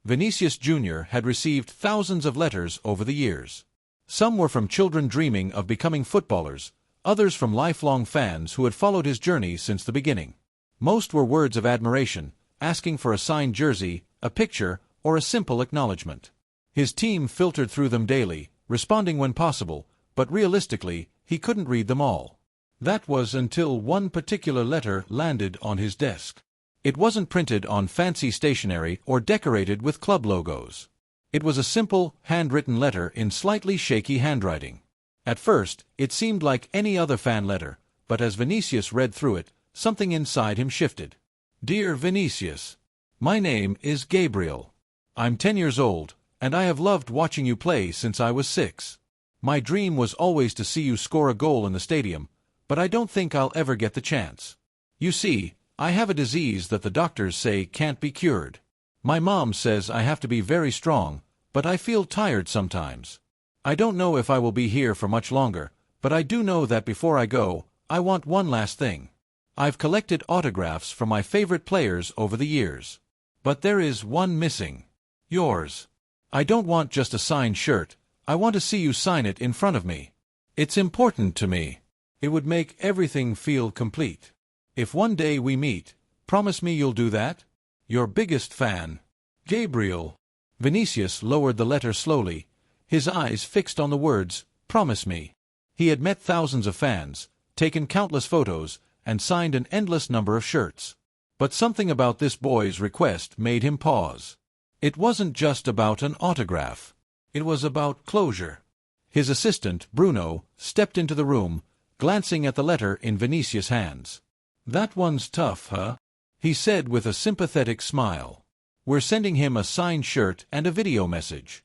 Vinicius Jr. had received thousands of letters over the years. Some were from children dreaming of becoming footballers, others from lifelong fans who had followed his journey since the beginning. Most were words of admiration, asking for a signed jersey, a picture, or a simple acknowledgement. His team filtered through them daily, responding when possible, but realistically, he couldn't read them all. That was until one particular letter landed on his desk. It wasn't printed on fancy stationery or decorated with club logos. It was a simple, handwritten letter in slightly shaky handwriting. At first, it seemed like any other fan letter, but as Vinicius read through it, something inside him shifted. Dear Vinicius, my name is Gabriel. I'm 10 years old, and I have loved watching you play since I was 6. My dream was always to see you score a goal in the stadium, but I don't think I'll ever get the chance. You see, I have a disease that the doctors say can't be cured. My mom says I have to be very strong, but I feel tired sometimes. I don't know if I will be here for much longer, but I do know that before I go, I want one last thing. I've collected autographs from my favorite players over the years. But there is one missing. Yours. I don't want just a signed shirt, I want to see you sign it in front of me. It's important to me. It would make everything feel complete. If one day we meet, promise me you'll do that? Your biggest fan, Gabriel. Vinicius lowered the letter slowly, his eyes fixed on the words, promise me. He had met thousands of fans, taken countless photos, and signed an endless number of shirts. But something about this boy's request made him pause. It wasn't just about an autograph. It was about closure. His assistant, Bruno, stepped into the room, glancing at the letter in Vinicius' hands. That one's tough, huh? He said with a sympathetic smile. We're sending him a signed shirt and a video message.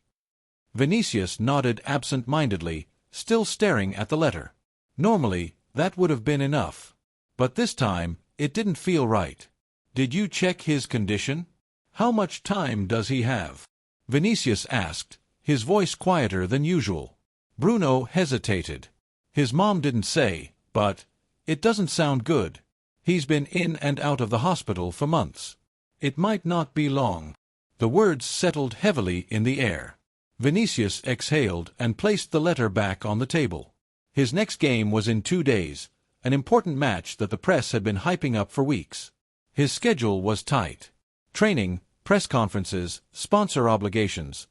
Vinicius nodded absent-mindedly, still staring at the letter. Normally, that would have been enough. But this time, it didn't feel right. Did you check his condition? How much time does he have? Vinicius asked, his voice quieter than usual. Bruno hesitated. His mom didn't say, but it doesn't sound good. He's been in and out of the hospital for months. It might not be long. The words settled heavily in the air. Vinicius exhaled and placed the letter back on the table. His next game was in 2 days, an important match that the press had been hyping up for weeks. His schedule was tight. Training, press conferences, sponsor obligations.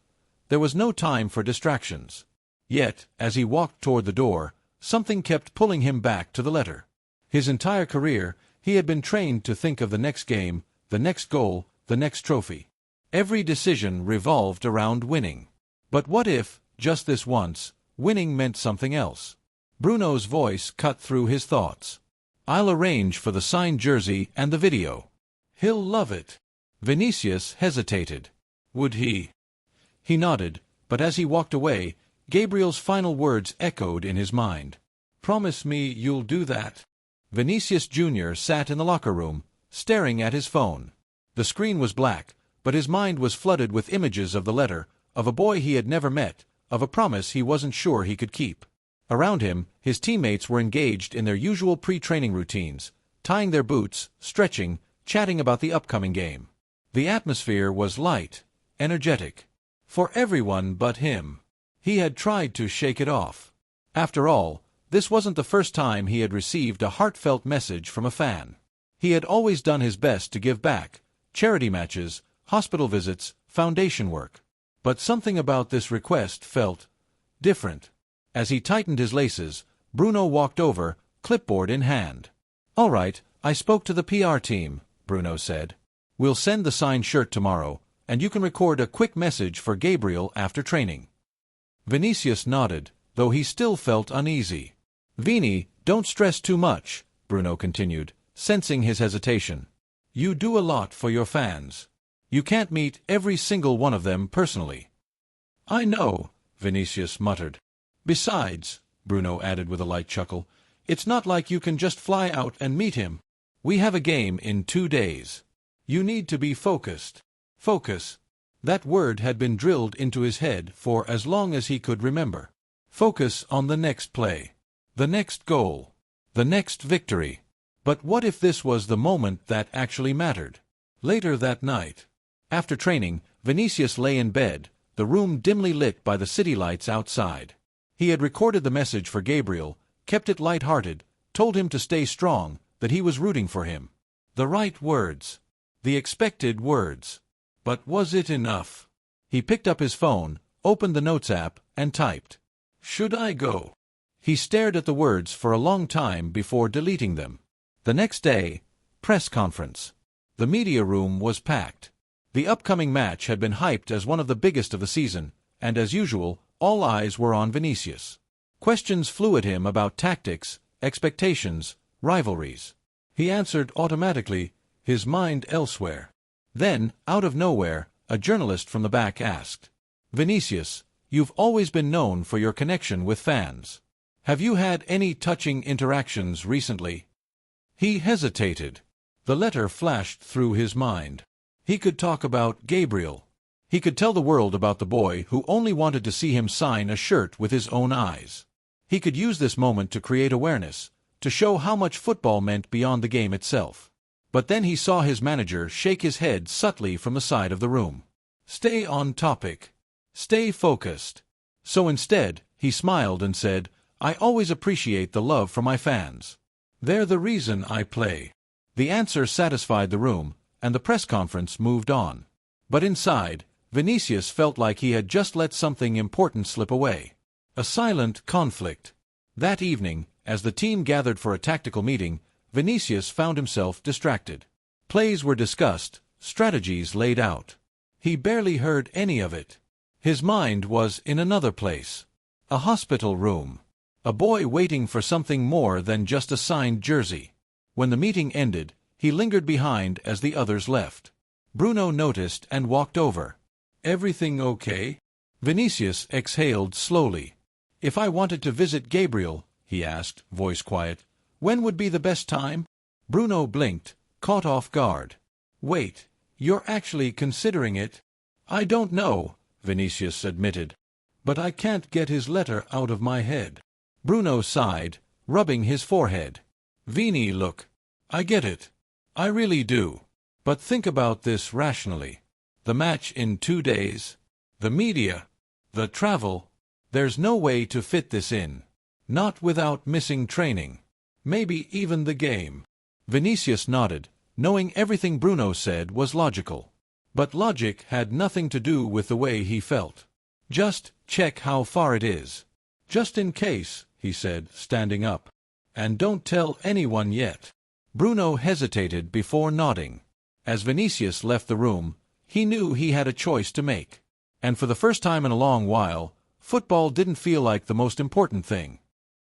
There was no time for distractions. Yet, as he walked toward the door, something kept pulling him back to the letter. His entire career, he had been trained to think of the next game, the next goal, the next trophy. Every decision revolved around winning. But what if, just this once, winning meant something else? Bruno's voice cut through his thoughts. I'll arrange for the signed jersey and the video. He'll love it. Vinicius hesitated. Would he? He nodded, but as he walked away, Gabriel's final words echoed in his mind. Promise me you'll do that. Vinicius Jr. sat in the locker room, staring at his phone. The screen was black, but his mind was flooded with images of the letter, of a boy he had never met, of a promise he wasn't sure he could keep. Around him, his teammates were engaged in their usual pre-training routines, tying their boots, stretching, chatting about the upcoming game. The atmosphere was light, energetic. For everyone but him. He had tried to shake it off. After all, this wasn't the first time he had received a heartfelt message from a fan. He had always done his best to give back, charity matches, hospital visits, foundation work. But something about this request felt different. As he tightened his laces, Bruno walked over, clipboard in hand. All right, I spoke to the PR team, Bruno said. We'll send the signed shirt tomorrow, and you can record a quick message for Gabriel after training. Vinicius nodded, though he still felt uneasy. Vini, don't stress too much, Bruno continued, sensing his hesitation. You do a lot for your fans. You can't meet every single one of them personally. I know, Vinicius muttered. Besides, Bruno added with a light chuckle, it's not like you can just fly out and meet him. We have a game in 2 days. You need to be focused. Focus. That word had been drilled into his head for as long as he could remember. Focus on the next play. The next goal. The next victory. But what if this was the moment that actually mattered? Later that night, after training, Vinicius lay in bed, the room dimly lit by the city lights outside. He had recorded the message for Gabriel, kept it light-hearted, told him to stay strong, that he was rooting for him. The right words. The expected words. But was it enough? He picked up his phone, opened the Notes app, and typed, "Should I go?" He stared at the words for a long time before deleting them. The next day, press conference. The media room was packed. The upcoming match had been hyped as one of the biggest of the season, and as usual, all eyes were on Vinicius. Questions flew at him about tactics, expectations, rivalries. He answered automatically, his mind elsewhere. Then, out of nowhere, a journalist from the back asked, "Vinicius, you've always been known for your connection with fans. Have you had any touching interactions recently?" He hesitated. The letter flashed through his mind. He could talk about Gabriel. He could tell the world about the boy who only wanted to see him sign a shirt with his own eyes. He could use this moment to create awareness, to show how much football meant beyond the game itself. But then he saw his manager shake his head subtly from the side of the room. "Stay on topic. Stay focused." So instead, he smiled and said, "I always appreciate the love from my fans. They're the reason I play." The answer satisfied the room, and the press conference moved on. But inside, Vinicius felt like he had just let something important slip away. A silent conflict. That evening, as the team gathered for a tactical meeting, Vinicius found himself distracted. Plays were discussed, strategies laid out. He barely heard any of it. His mind was in another place. A hospital room. A boy waiting for something more than just a signed jersey. When the meeting ended, he lingered behind as the others left. Bruno noticed and walked over. "Everything okay?" Vinicius exhaled slowly. "If I wanted to visit Gabriel," he asked, voice quiet, "when would be the best time?" Bruno blinked, caught off guard. "Wait, you're actually considering it?" "I don't know," Vinicius admitted. "But I can't get his letter out of my head." Bruno sighed, rubbing his forehead. "Vini, look. I get it. I really do. But think about this rationally. The match in 2 days, the media, the travel. There's no way to fit this in. Not without missing training. Maybe even the game." Vinicius nodded, knowing everything Bruno said was logical. But logic had nothing to do with the way he felt. "Just check how far it is. Just in case," he said, standing up. "And don't tell anyone yet." Bruno hesitated before nodding. As Vinicius left the room, he knew he had a choice to make. And for the first time in a long while, football didn't feel like the most important thing.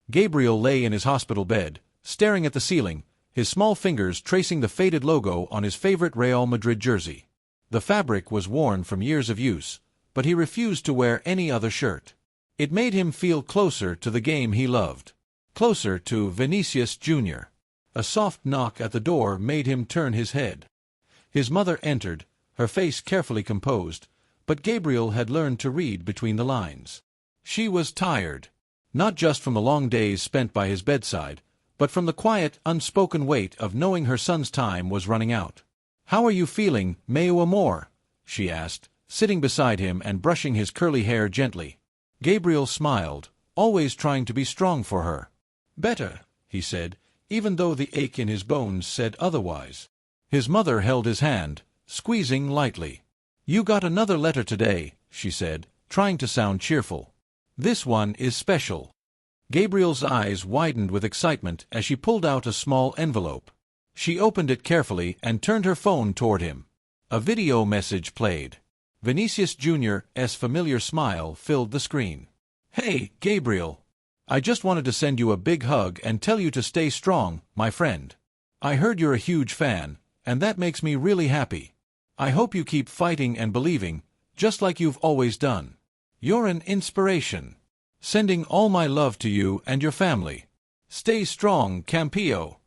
Gabriel lay in his hospital bed, staring at the ceiling, his small fingers tracing the faded logo on his favorite Real Madrid jersey. The fabric was worn from years of use, but he refused to wear any other shirt. It made him feel closer to the game he loved. Closer to Vinicius Jr. A soft knock at the door made him turn his head. His mother entered, her face carefully composed, but Gabriel had learned to read between the lines. She was tired, not just from the long days spent by his bedside, but from the quiet, unspoken weight of knowing her son's time was running out. "How are you feeling, meu amor?" she asked, sitting beside him and brushing his curly hair gently. Gabriel smiled, always trying to be strong for her. "Better," he said, even though the ache in his bones said otherwise. His mother held his hand, squeezing lightly. "You got another letter today," she said, trying to sound cheerful. "This one is special." Gabriel's eyes widened with excitement as she pulled out a small envelope. She opened it carefully and turned her phone toward him. A video message played. Vinicius Jr.'s familiar smile filled the screen. "Hey, Gabriel. I just wanted to send you a big hug and tell you to stay strong, my friend. I heard you're a huge fan, and that makes me really happy. I hope you keep fighting and believing, just like you've always done. You're an inspiration. Sending all my love to you and your family. Stay strong, Campio."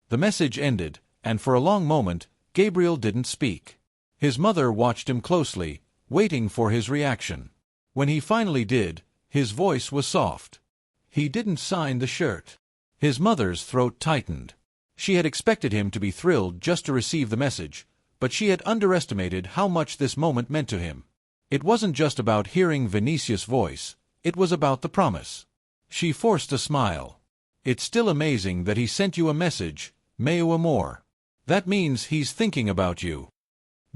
The message ended, and for a long moment, Gabriel didn't speak. His mother watched him closely, waiting for his reaction. When he finally did, his voice was soft. "He didn't sign the shirt." His mother's throat tightened. She had expected him to be thrilled just to receive the message, but she had underestimated how much this moment meant to him. It wasn't just about hearing Vinicius' voice, it was about the promise. She forced a smile. It's still amazing that he sent you a message, meu amor. That means he's thinking about you.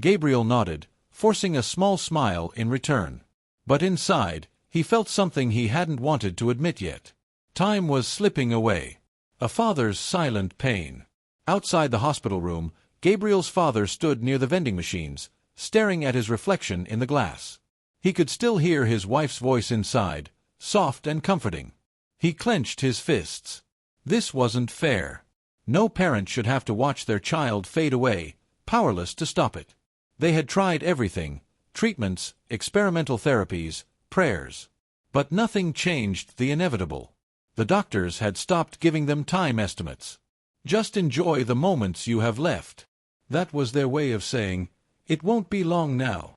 Gabriel nodded, forcing a small smile in return. But inside, he felt something he hadn't wanted to admit yet. Time was slipping away. A father's silent pain. Outside the hospital room, Gabriel's father stood near the vending machines, staring at his reflection in the glass. He could still hear his wife's voice inside, soft and comforting. He clenched his fists. This wasn't fair. No parent should have to watch their child fade away, powerless to stop it. They had tried everything: treatments, experimental therapies, prayers. But nothing changed the inevitable. The doctors had stopped giving them time estimates. Just enjoy the moments you have left. That was their way of saying, it won't be long now.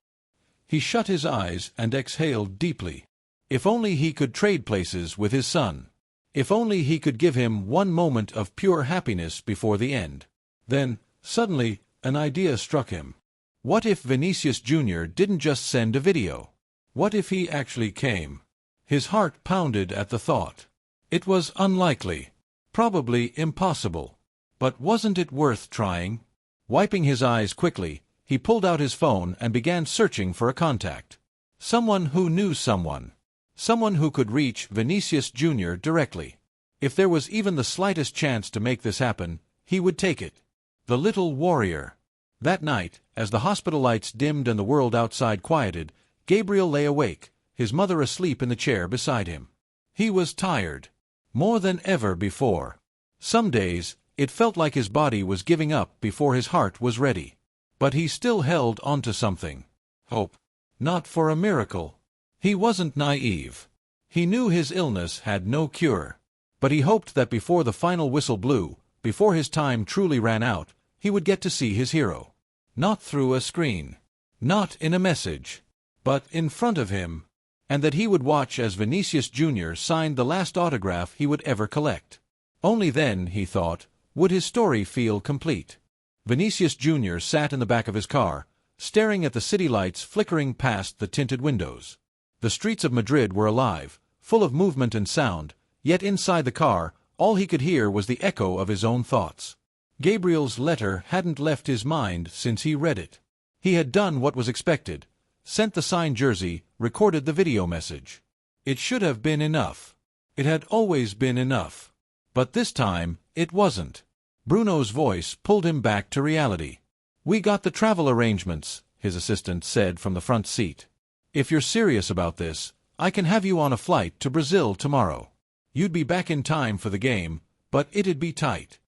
He shut his eyes and exhaled deeply. If only he could trade places with his son. If only he could give him one moment of pure happiness before the end. Then, suddenly, an idea struck him. What if Vinicius Jr. didn't just send a video? What if he actually came? His heart pounded at the thought. It was unlikely. Probably impossible. But wasn't it worth trying? Wiping his eyes quickly, he pulled out his phone and began searching for a contact. Someone who knew someone. Someone who could reach Vinicius Jr. directly. If there was even the slightest chance to make this happen, he would take it. The little warrior. That night, as the hospital lights dimmed and the world outside quieted, Gabriel lay awake, his mother asleep in the chair beside him. He was tired. More than ever before. Some days, it felt like his body was giving up before his heart was ready. But he still held onto something. Hope. Not for a miracle. He wasn't naive. He knew his illness had no cure. But he hoped that before the final whistle blew, before his time truly ran out, he would get to see his hero. Not through a screen. Not in a message. But in front of him. And that he would watch as Vinicius Jr. signed the last autograph he would ever collect. Only then, he thought, would his story feel complete. Vinicius Jr. sat in the back of his car, staring at the city lights flickering past the tinted windows. The streets of Madrid were alive, full of movement and sound, yet inside the car, all he could hear was the echo of his own thoughts. Gabriel's letter hadn't left his mind since he read it. He had done what was expected, sent the signed jersey, recorded the video message. It should have been enough. It had always been enough. But this time, it wasn't. Bruno's voice pulled him back to reality. "We got the travel arrangements," his assistant said from the front seat. "If you're serious about this, I can have you on a flight to Brazil tomorrow. You'd be back in time for the game, but it'd be tight."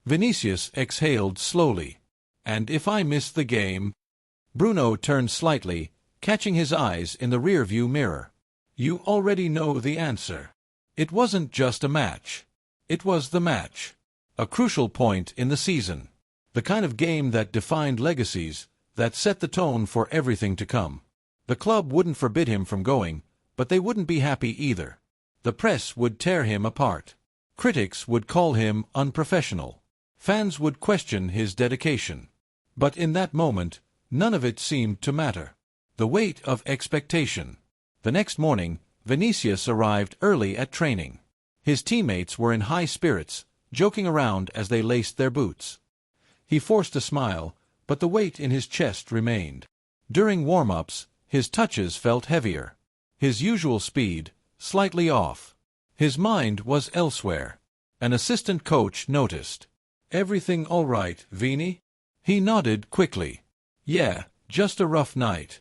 Vinicius exhaled slowly. "And if I miss the game?" Bruno turned slightly, catching his eyes in the rear-view mirror. "You already know the answer." It wasn't just a match. It was the match. A crucial point in the season. The kind of game that defined legacies, that set the tone for everything to come. The club wouldn't forbid him from going, but they wouldn't be happy either. The press would tear him apart. Critics would call him unprofessional. Fans would question his dedication. But in that moment, none of it seemed to matter. The weight of expectation. The next morning, Vinicius arrived early at training. His teammates were in high spirits, joking around as they laced their boots. He forced a smile, but the weight in his chest remained. During warm-ups, his touches felt heavier. His usual speed, slightly off. His mind was elsewhere. An assistant coach noticed. "Everything all right, Vini?" He nodded quickly. "Yeah, just a rough night."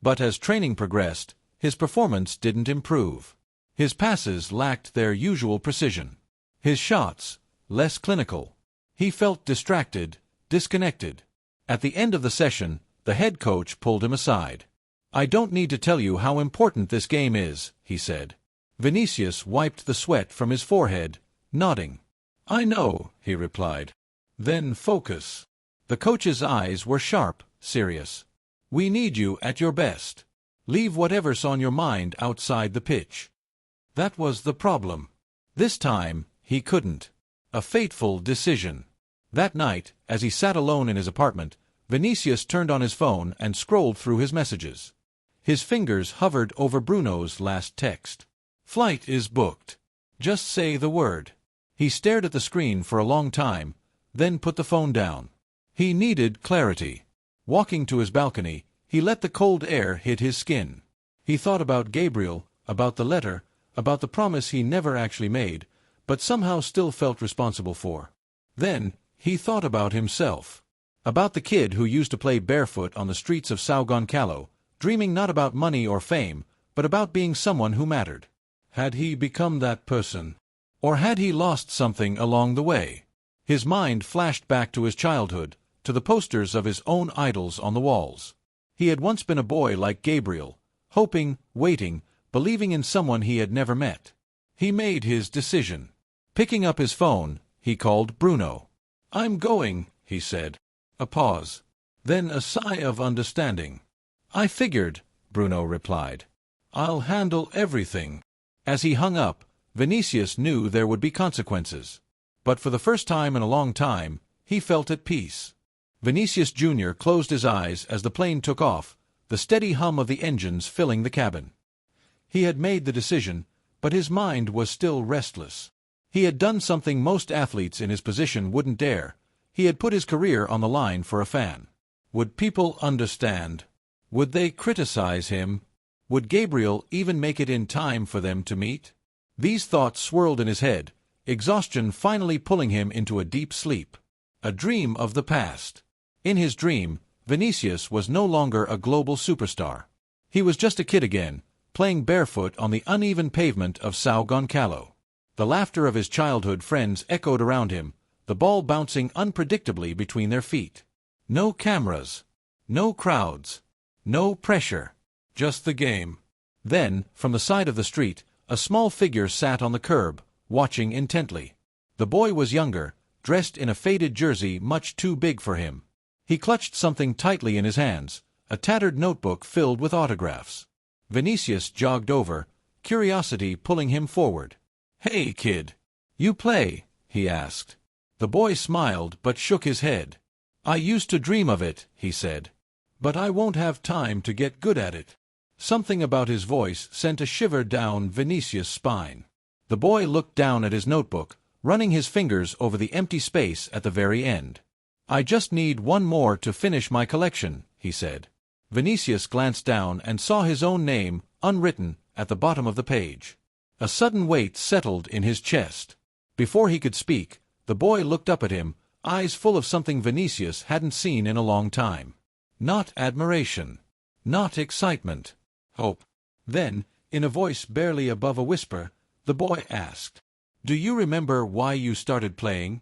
But as training progressed, his performance didn't improve. His passes lacked their usual precision. His shots, less clinical. He felt distracted, disconnected. At the end of the session, the head coach pulled him aside. "I don't need to tell you how important this game is," he said. Vinicius wiped the sweat from his forehead, nodding. "I know," he replied. "Then focus." The coach's eyes were sharp, serious. "We need you at your best. Leave whatever's on your mind outside the pitch." That was the problem. This time, he couldn't. A fateful decision. That night, as he sat alone in his apartment, Vinicius turned on his phone and scrolled through his messages. His fingers hovered over Bruno's last text. "Flight is booked. Just say the word." He stared at the screen for a long time, then put the phone down. He needed clarity. Walking to his balcony, he let the cold air hit his skin. He thought about Gabriel, about the letter, about the promise he never actually made, but somehow still felt responsible for. Then, he thought about himself. About the kid who used to play barefoot on the streets of São Gonçalo, dreaming not about money or fame, but about being someone who mattered. Had he become that person? Or had he lost something along the way? His mind flashed back to his childhood, to the posters of his own idols on the walls. He had once been a boy like Gabriel, hoping, waiting, believing in someone he had never met. He made his decision. Picking up his phone, he called Bruno. "I'm going," he said. A pause. Then a sigh of understanding. "I figured," Bruno replied. "I'll handle everything." As he hung up, Vinicius knew there would be consequences. But for the first time in a long time, he felt at peace. Vinicius Jr. closed his eyes as the plane took off, the steady hum of the engines filling the cabin. He had made the decision, but his mind was still restless. He had done something most athletes in his position wouldn't dare. He had put his career on the line for a fan. Would people understand? Would they criticize him? Would Gabriel even make it in time for them to meet? These thoughts swirled in his head, exhaustion finally pulling him into a deep sleep. A dream of the past. In his dream, Vinicius was no longer a global superstar. He was just a kid again, playing barefoot on the uneven pavement of São Gonçalo. The laughter of his childhood friends echoed around him, the ball bouncing unpredictably between their feet. No cameras. No crowds. No pressure. Just the game. Then, from the side of the street, a small figure sat on the curb, watching intently. The boy was younger, dressed in a faded jersey much too big for him. He clutched something tightly in his hands, a tattered notebook filled with autographs. Vinicius jogged over, curiosity pulling him forward. "Hey, kid. You play?" he asked. The boy smiled but shook his head. "I used to dream of it," he said. "But I won't have time to get good at it." Something about his voice sent a shiver down Vinicius' spine. The boy looked down at his notebook, running his fingers over the empty space at the very end. "I just need one more to finish my collection," he said. Vinicius glanced down and saw his own name, unwritten, at the bottom of the page. A sudden weight settled in his chest. Before he could speak, the boy looked up at him, eyes full of something Vinicius hadn't seen in a long time. Not admiration. Not excitement. Hope. Then, in a voice barely above a whisper, the boy asked, "Do you remember why you started playing?"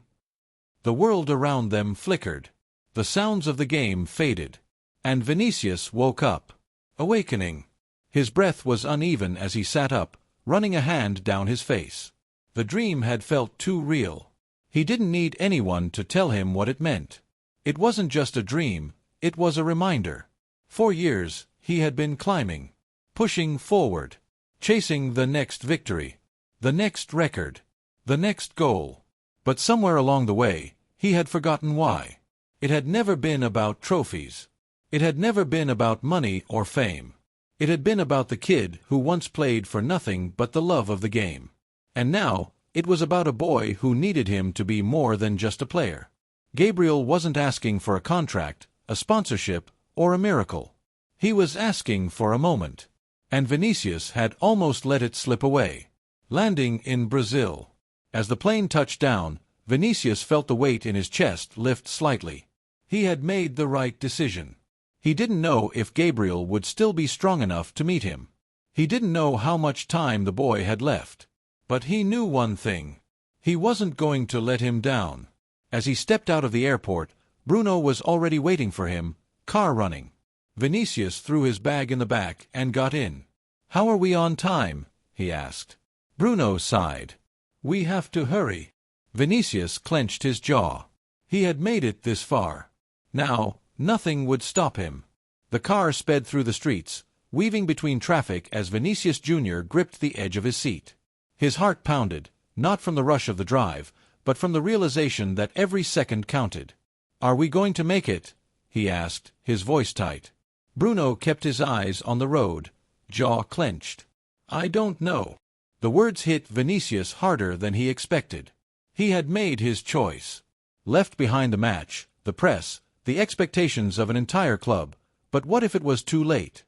The world around them flickered. The sounds of the game faded. And Vinicius woke up. Awakening. His breath was uneven as he sat up, running a hand down his face. The dream had felt too real. He didn't need anyone to tell him what it meant. It wasn't just a dream, it was a reminder. For years, he had been climbing, pushing forward, chasing the next victory, the next record, the next goal. But somewhere along the way, he had forgotten why. It had never been about trophies. It had never been about money or fame. It had been about the kid who once played for nothing but the love of the game. And now, it was about a boy who needed him to be more than just a player. Gabriel wasn't asking for a contract, a sponsorship, or a miracle. He was asking for a moment. And Vinicius had almost let it slip away. Landing in Brazil. As the plane touched down, Vinicius felt the weight in his chest lift slightly. He had made the right decision. He didn't know if Gabriel would still be strong enough to meet him. He didn't know how much time the boy had left. But he knew one thing. He wasn't going to let him down. As he stepped out of the airport, Bruno was already waiting for him, car running. Vinicius threw his bag in the back and got in. "How are we on time?" he asked. Bruno sighed. "We have to hurry." Vinicius clenched his jaw. He had made it this far. Now, nothing would stop him. The car sped through the streets, weaving between traffic as Vinicius Jr. gripped the edge of his seat. His heart pounded, not from the rush of the drive, but from the realization that every second counted. "Are we going to make it?" he asked, his voice tight. Bruno kept his eyes on the road, jaw clenched. I don't know. The words hit Vinicius harder than he expected. He had made his choice. Left behind the match, the press, the expectations of an entire club, but what if it was too late?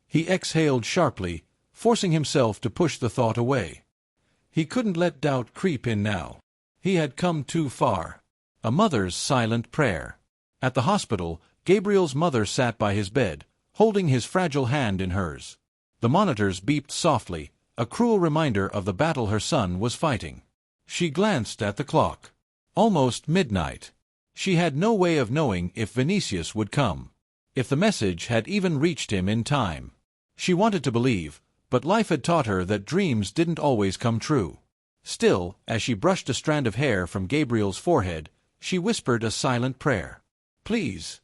He exhaled sharply, forcing himself to push the thought away. He couldn't let doubt creep in now. He had come too far. A mother's silent prayer. At the hospital, Gabriel's mother sat by his bed, holding his fragile hand in hers. The monitors beeped softly, a cruel reminder of the battle her son was fighting. She glanced at the clock. Almost midnight. She had no way of knowing if Vinicius would come, if the message had even reached him in time. She wanted to believe, but life had taught her that dreams didn't always come true. Still, as she brushed a strand of hair from Gabriel's forehead, she whispered a silent prayer. Please,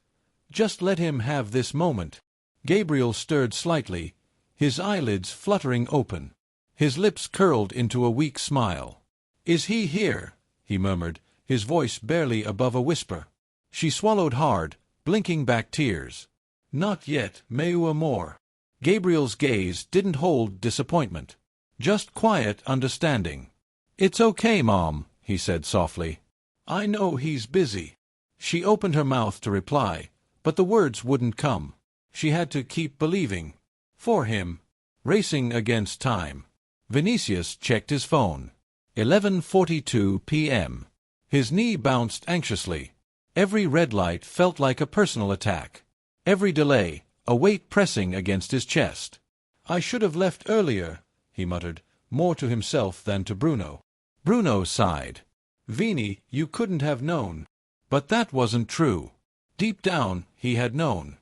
just let him have this moment. Gabriel stirred slightly, his eyelids fluttering open. His lips curled into a weak smile. Is he here? He murmured, his voice barely above a whisper. She swallowed hard, blinking back tears. Not yet, meu amor. Gabriel's gaze didn't hold disappointment, just quiet understanding. It's okay, Mom, he said softly. I know he's busy. She opened her mouth to reply, but the words wouldn't come. She had to keep believing. For him. Racing against time. Vinicius checked his phone. 11:42 p.m. His knee bounced anxiously. Every red light felt like a personal attack. Every delay, a weight pressing against his chest. I should have left earlier, he muttered, more to himself than to Bruno. Bruno sighed. Vini, you couldn't have known. But that wasn't true. Deep down, he had known.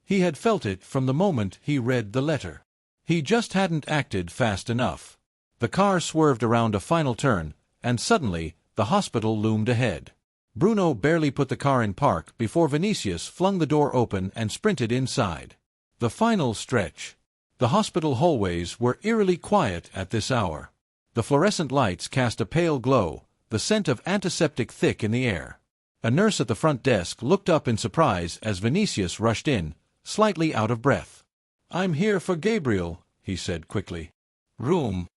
He had felt it from the moment he read the letter. He just hadn't acted fast enough. The car swerved around a final turn, and suddenly, the hospital loomed ahead. Bruno barely put the car in park before Vinicius flung the door open and sprinted inside. The final stretch. The hospital hallways were eerily quiet at this hour. The fluorescent lights cast a pale glow, the scent of antiseptic thick in the air. A nurse at the front desk looked up in surprise as Vinicius rushed in, slightly out of breath. I'm here for Gabriel, he said quickly. Room.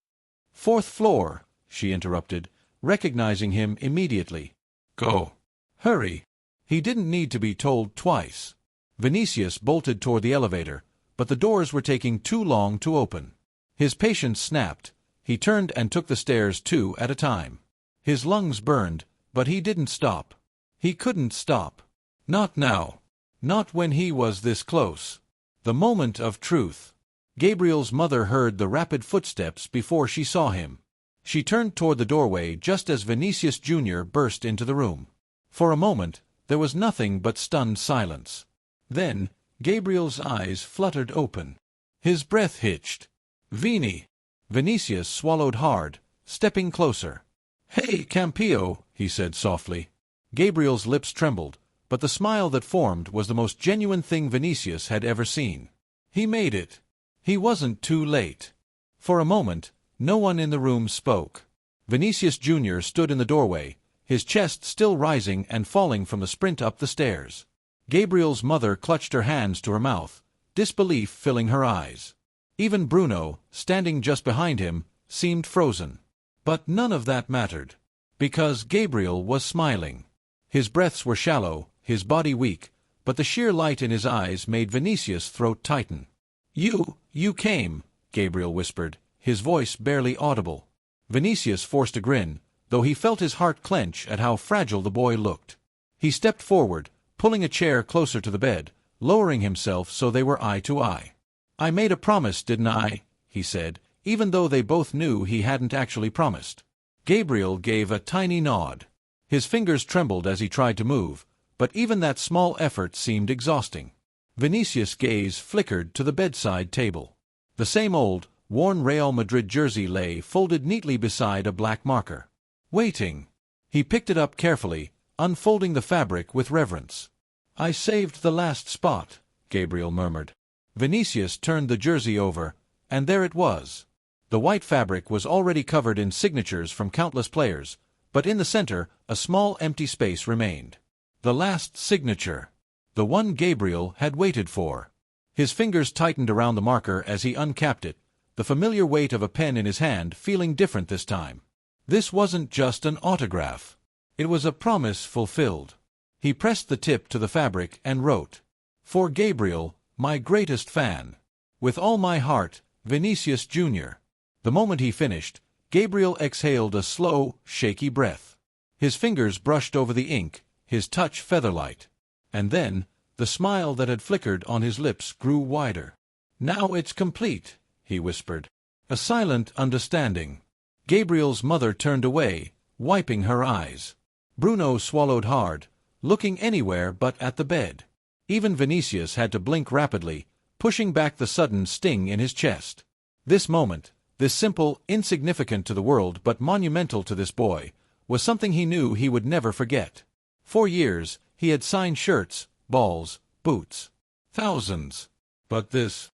4th floor, she interrupted, recognizing him immediately. Go. Hurry. He didn't need to be told twice. Vinicius bolted toward the elevator, but the doors were taking too long to open. His patience snapped. He turned and took the stairs 2 at a time. His lungs burned, but he didn't stop. He couldn't stop. Not now. Not when he was this close. The moment of truth. Gabriel's mother heard the rapid footsteps before she saw him. She turned toward the doorway just as Vinicius Jr. burst into the room. For a moment, there was nothing but stunned silence. Then, Gabriel's eyes fluttered open. His breath hitched. Vini. Vinicius swallowed hard, stepping closer. Hey, Campio, he said softly. Gabriel's lips trembled, but the smile that formed was the most genuine thing Vinicius had ever seen. He made it. He wasn't too late. For a moment, no one in the room spoke. Vinicius Jr. stood in the doorway, his chest still rising and falling from the sprint up the stairs. Gabriel's mother clutched her hands to her mouth, disbelief filling her eyes. Even Bruno, standing just behind him, seemed frozen. But none of that mattered, because Gabriel was smiling. His breaths were shallow, his body weak, but the sheer light in his eyes made Vinicius' throat tighten. You came, Gabriel whispered, his voice barely audible. Vinicius forced a grin, though he felt his heart clench at how fragile the boy looked. He stepped forward, pulling a chair closer to the bed, lowering himself so they were eye to eye. I made a promise, didn't I? He said, even though they both knew he hadn't actually promised. Gabriel gave a tiny nod. His fingers trembled as he tried to move, but even that small effort seemed exhausting. Vinicius' gaze flickered to the bedside table. The same old, worn Real Madrid jersey lay folded neatly beside a black marker. Waiting. He picked it up carefully, unfolding the fabric with reverence. I saved the last spot, Gabriel murmured. Vinicius turned the jersey over, and there it was. The white fabric was already covered in signatures from countless players, but in the center, a small empty space remained. The last signature. the one Gabriel had waited for. His fingers tightened around the marker as he uncapped it, the familiar weight of a pen in his hand feeling different this time. This wasn't just an autograph. It was a promise fulfilled. He pressed the tip to the fabric and wrote, "For Gabriel, my greatest fan. With all my heart, Vinicius Jr." The moment he finished, Gabriel exhaled a slow, shaky breath. His fingers brushed over the ink, his touch feather-light. And then, the smile that had flickered on his lips grew wider. "Now it's complete," he whispered. A silent understanding. Gabriel's mother turned away, wiping her eyes. Bruno swallowed hard, looking anywhere but at the bed. Even Vinicius had to blink rapidly, pushing back the sudden sting in his chest. This moment, this simple, insignificant to the world but monumental to this boy, was something he knew he would never forget. For years, he had signed shirts, balls, boots. Thousands. But this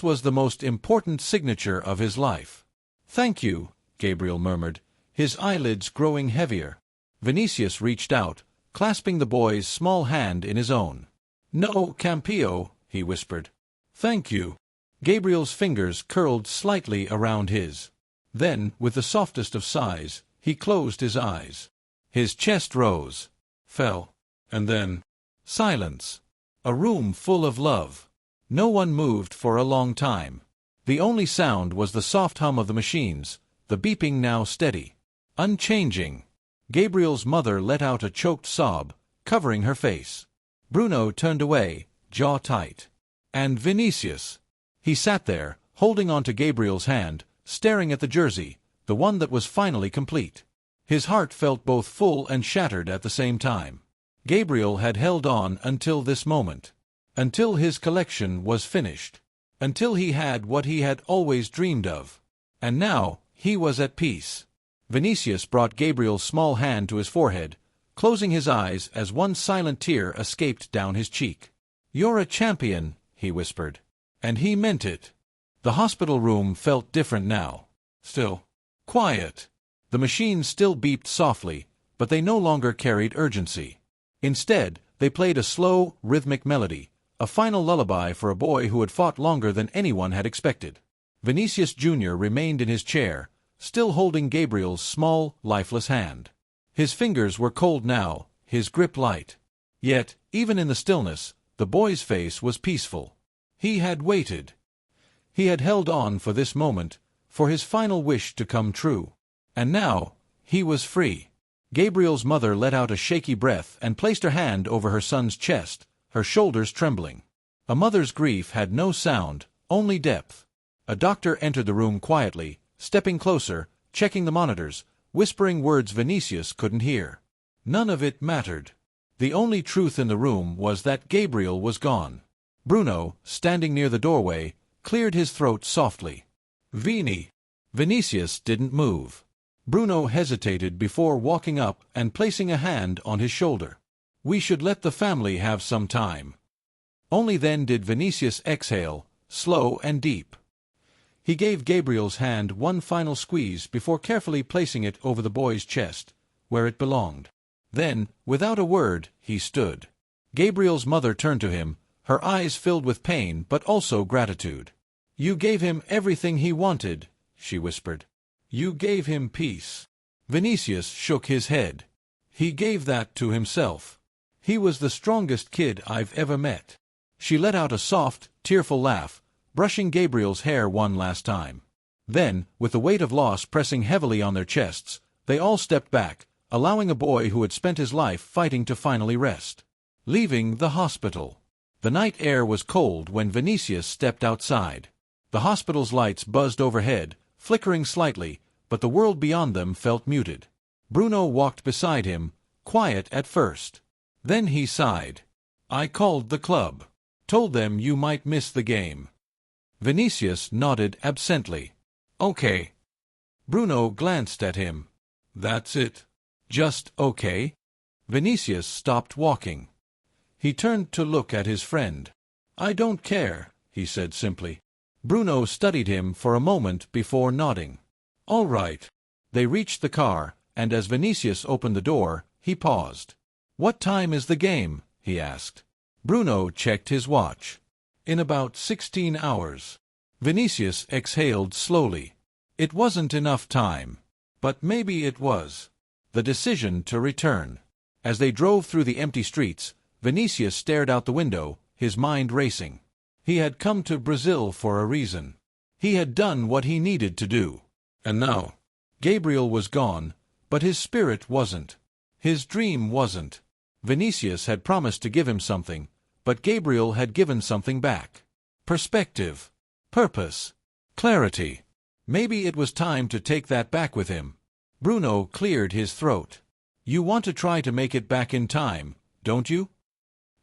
was the most important signature of his life. "Thank you," Gabriel murmured, his eyelids growing heavier. Vinicius reached out, clasping the boy's small hand in his own. "No, Campio," he whispered. "Thank you." Gabriel's fingers curled slightly around his. Then, with the softest of sighs, he closed his eyes. His chest rose, fell, and then silence. A room full of love. No one moved for a long time. The only sound was the soft hum of the machines, the beeping now steady, unchanging. Gabriel's mother let out a choked sob, covering her face. Bruno turned away, jaw tight. And Vinicius. He sat there, holding on to Gabriel's hand, staring at the jersey, the one that was finally complete. His heart felt both full and shattered at the same time. Gabriel had held on until this moment. Until his collection was finished. Until he had what he had always dreamed of. And now, he was at peace. Vinicius brought Gabriel's small hand to his forehead, closing his eyes as one silent tear escaped down his cheek. "You're a champion," he whispered. And he meant it. The hospital room felt different now. Still, quiet. The machines still beeped softly, but they no longer carried urgency. Instead, they played a slow, rhythmic melody, a final lullaby for a boy who had fought longer than anyone had expected. Vinicius Jr. remained in his chair, still holding Gabriel's small, lifeless hand. His fingers were cold now, his grip light. Yet, even in the stillness, the boy's face was peaceful. He had waited. He had held on for this moment, for his final wish to come true. And now, he was free. Gabriel's mother let out a shaky breath and placed her hand over her son's chest, her shoulders trembling. A mother's grief had no sound, only depth. A doctor entered the room quietly, stepping closer, checking the monitors, whispering words Vinicius couldn't hear. None of it mattered. The only truth in the room was that Gabriel was gone. Bruno, standing near the doorway, cleared his throat softly. "Vini." Vinicius didn't move. Bruno hesitated before walking up and placing a hand on his shoulder. "We should let the family have some time." Only then did Vinicius exhale, slow and deep. He gave Gabriel's hand one final squeeze before carefully placing it over the boy's chest, where it belonged. Then, without a word, he stood. Gabriel's mother turned to him, her eyes filled with pain but also gratitude. "You gave him everything he wanted," she whispered. "You gave him peace." Vinicius shook his head. "He gave that to himself. He was the strongest kid I've ever met." She let out a soft, tearful laugh, brushing Gabriel's hair one last time. Then, with the weight of loss pressing heavily on their chests, they all stepped back, allowing a boy who had spent his life fighting to finally rest. Leaving the hospital. The night air was cold when Vinicius stepped outside. The hospital's lights buzzed overhead, flickering slightly, but the world beyond them felt muted. Bruno walked beside him, quiet at first. Then he sighed. "I called the club. Told them you might miss the game." Vinicius nodded absently. "Okay." Bruno glanced at him. "That's it. Just okay?" Vinicius stopped walking. He turned to look at his friend. "I don't care," he said simply. Bruno studied him for a moment before nodding. "All right." They reached the car, and as Vinicius opened the door, he paused. "What time is the game?" he asked. Bruno checked his watch. In about 16 hours. Vinicius exhaled slowly. It wasn't enough time. But maybe it was. The decision to return. As they drove through the empty streets, Vinicius stared out the window, his mind racing. He had come to Brazil for a reason. He had done what he needed to do. And now, Gabriel was gone, but his spirit wasn't. His dream wasn't. Vinicius had promised to give him something, but Gabriel had given something back. Perspective. Purpose. Clarity. Maybe it was time to take that back with him. Bruno cleared his throat. You want to try to make it back in time, don't you?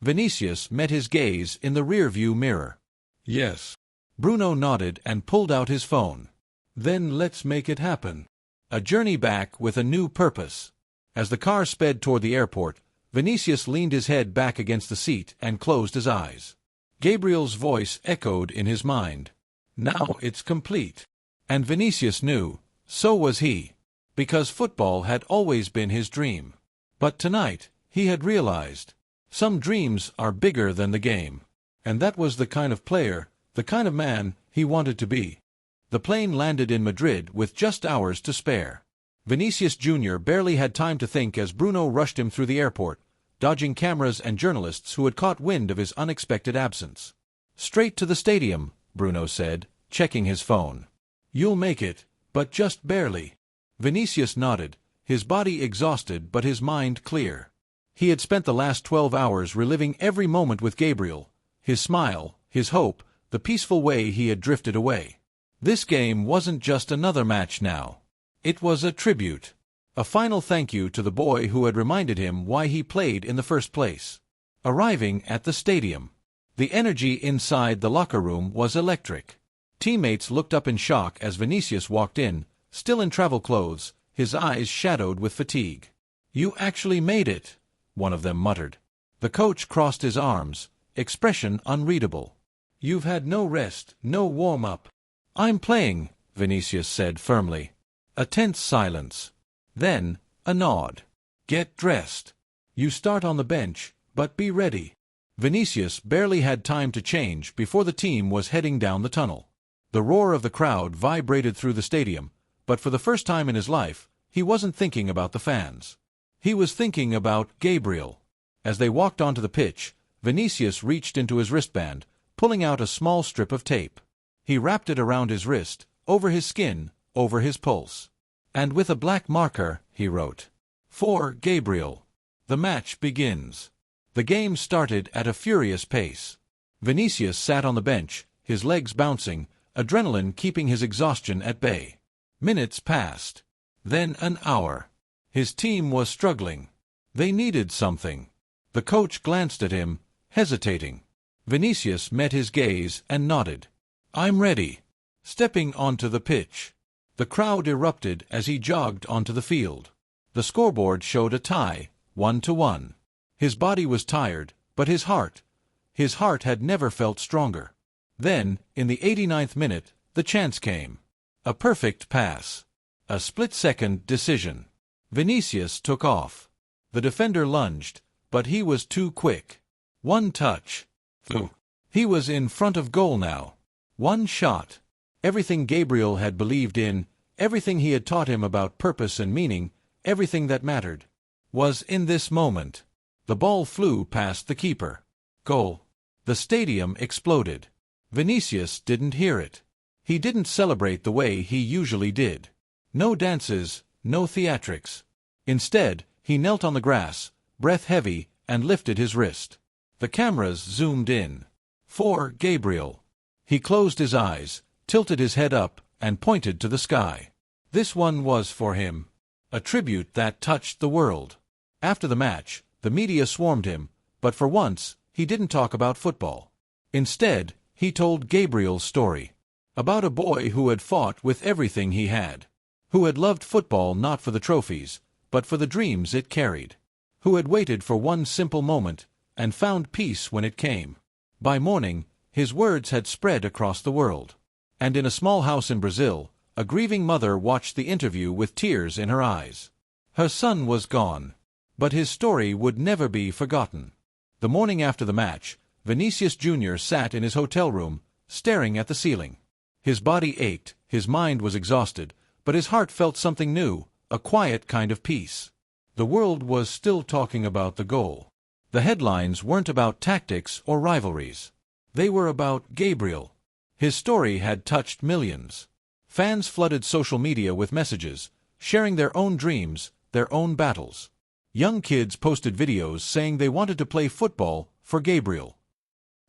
Vinicius met his gaze in the rearview mirror. Yes. Bruno nodded and pulled out his phone. Then let's make it happen. A journey back with a new purpose. As the car sped toward the airport, Vinicius leaned his head back against the seat and closed his eyes. Gabriel's voice echoed in his mind. Now it's complete. And Vinicius knew, so was he. Because football had always been his dream. But tonight, he had realized, some dreams are bigger than the game. And that was the kind of player, the kind of man, he wanted to be. The plane landed in Madrid with just hours to spare. Vinicius Jr. barely had time to think as Bruno rushed him through the airport, dodging cameras and journalists who had caught wind of his unexpected absence. Straight to the stadium, Bruno said, checking his phone. You'll make it, but just barely. Vinicius nodded, his body exhausted but his mind clear. He had spent the last 12 hours reliving every moment with Gabriel, his smile, his hope, the peaceful way he had drifted away. This game wasn't just another match now. It was a tribute. A final thank you to the boy who had reminded him why he played in the first place. Arriving at the stadium. The energy inside the locker room was electric. Teammates looked up in shock as Vinicius walked in, still in travel clothes, his eyes shadowed with fatigue. You actually made it, one of them muttered. The coach crossed his arms, expression unreadable. You've had no rest, no warm-up. I'm playing, Vinicius said firmly. A tense silence. Then, a nod. Get dressed. You start on the bench, but be ready. Vinicius barely had time to change before the team was heading down the tunnel. The roar of the crowd vibrated through the stadium, but for the first time in his life, he wasn't thinking about the fans. He was thinking about Gabriel. As they walked onto the pitch, Vinicius reached into his wristband, pulling out a small strip of tape. He wrapped it around his wrist, over his skin, over his pulse. And with a black marker, he wrote, "For Gabriel. The match begins." The game started at a furious pace. Vinicius sat on the bench, his legs bouncing, adrenaline keeping his exhaustion at bay. Minutes passed. Then an hour. His team was struggling. They needed something. The coach glanced at him, hesitating. Vinicius met his gaze and nodded. I'm ready. Stepping onto the pitch. The crowd erupted as he jogged onto the field. The scoreboard showed a tie, 1-1. His body was tired, but his heart had never felt stronger. Then, in the 89th minute, the chance came. A perfect pass. A split-second decision. Vinicius took off. The defender lunged, but he was too quick. One touch. He was in front of goal now. One shot. Everything Gabriel had believed in, everything he had taught him about purpose and meaning, everything that mattered, was in this moment. The ball flew past the keeper. Goal. The stadium exploded. Vinicius didn't hear it. He didn't celebrate the way he usually did. No dances, no theatrics. Instead, he knelt on the grass, breath heavy, and lifted his wrist. The cameras zoomed in. For Gabriel. He closed his eyes, tilted his head up, and pointed to the sky. This one was for him. A tribute that touched the world. After the match, the media swarmed him, but for once, he didn't talk about football. Instead, he told Gabriel's story. About a boy who had fought with everything he had. Who had loved football not for the trophies, but for the dreams it carried. Who had waited for one simple moment, and found peace when it came. By morning, his words had spread across the world. And in a small house in Brazil, a grieving mother watched the interview with tears in her eyes. Her son was gone. But his story would never be forgotten. The morning after the match, Vinicius Jr. sat in his hotel room, staring at the ceiling. His body ached, his mind was exhausted, but his heart felt something new, a quiet kind of peace. The world was still talking about the goal. The headlines weren't about tactics or rivalries. They were about Gabriel. His story had touched millions. Fans flooded social media with messages, sharing their own dreams, their own battles. Young kids posted videos saying they wanted to play football for Gabriel.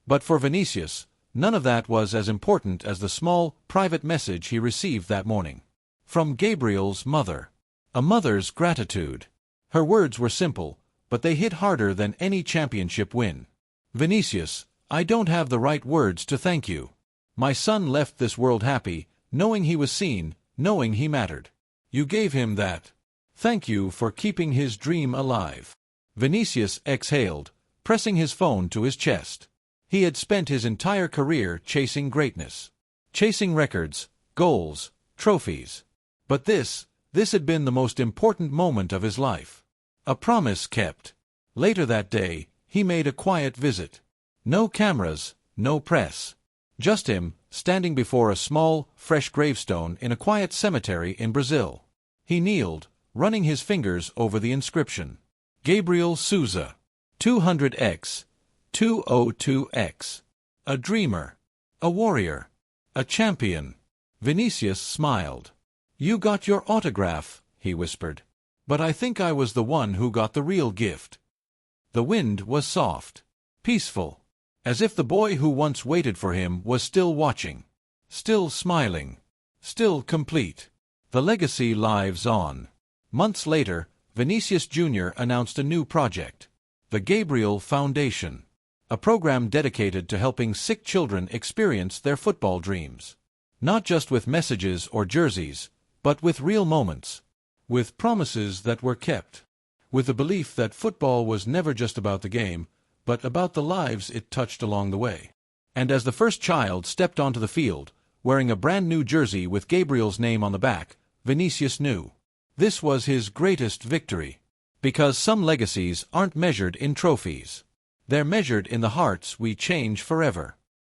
But for Vinicius, none of that was as important as the small, private message he received that morning. From Gabriel's mother. A mother's gratitude. Her words were simple, but they hit harder than any championship win. Vinicius, I don't have the right words to thank you. My son left this world happy, knowing he was seen, knowing he mattered. You gave him that. Thank you for keeping his dream alive. Vinicius exhaled, pressing his phone to his chest. He had spent his entire career chasing greatness. Chasing records, goals, trophies. But this had been the most important moment of his life. A promise kept. Later that day, he made a quiet visit. No cameras, no press. Just him, standing before a small, fresh gravestone in a quiet cemetery in Brazil. He kneeled, running his fingers over the inscription. Gabriel Souza. 200x. 202x. A dreamer. A warrior. A champion. Vinicius smiled. You got your autograph, he whispered. But I think I was the one who got the real gift. The wind was soft. Peaceful. As if the boy who once waited for him was still watching. Still smiling. Still complete. The legacy lives on. Months later, Vinicius Jr. announced a new project. The Gabriel Foundation. A program dedicated to helping sick children experience their football dreams. Not just with messages or jerseys, but with real moments. With promises that were kept. With the belief that football was never just about the game, but about the lives it touched along the way. And as the first child stepped onto the field, wearing a brand new jersey with Gabriel's name on the back, Vinicius knew. This was his greatest victory. Because some legacies aren't measured in trophies. They're measured in the hearts we change forever.